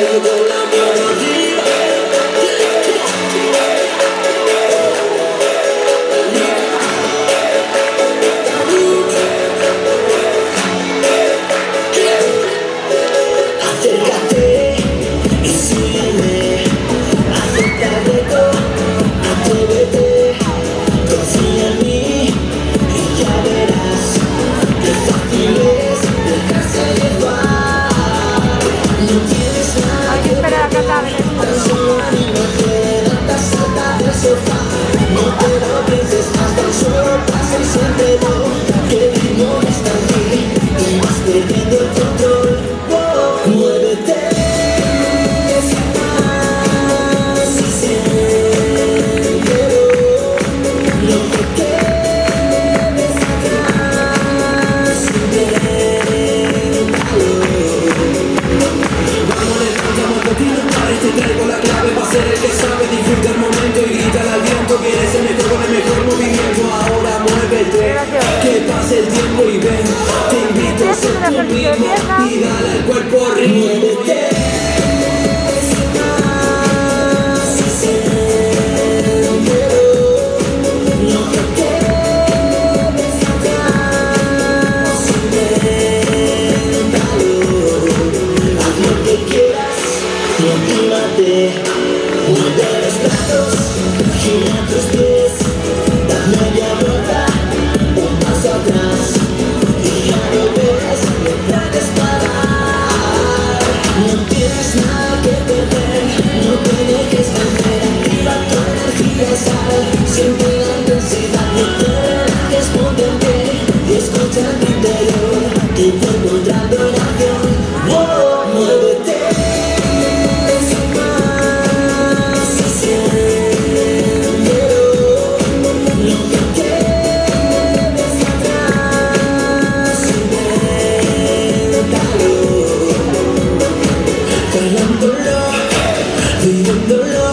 bailo con la mano arriba. Acércate y sígueme, acepta el reto, atrévete, confía en mí y ya verás qué fácil es dejarse llevar. No tienes nada que perder, tan solo anímate, anda, salta del sofá. No te lo pienses más, tan solo pasa y siéntelo, que el ritmo está aquí y vas perdiendo el control. Muévete más y siéntelo, no te quedes atrás, inténtalo. Vamos, levantamos poquito, para te traigo la clave para ser el que sabe, disfruta el momento y grita al viento que eres el mejor con el mejor movimiento. Ahora muévete, que pase el tiempo y ven, te invito a ser tú mismo y dale al cuerpo ritmo. Muévete más y siéntelo, no te quedes atrás, inténtalo. Haz lo que quieras y anímate, mueve los brazos, gira tus pies, da media vuelta, un paso atrás y ya lo ves, no puedes parar. No tienes nada que perder, no te dejes vencer, activa tu energía y sal, siente la intensidad, no te relajes, ponte en pie y escucha en tu interior, tu cuerpo entrando en acción. Muévete más y siéntelo, no te quedes atrás, inténtalo. Bailándolo, viviéndolo,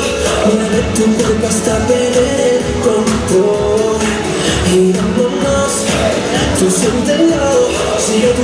mueve tu cuerpo hasta perder el control. Y vámonos, tú siéntelo, sigue tu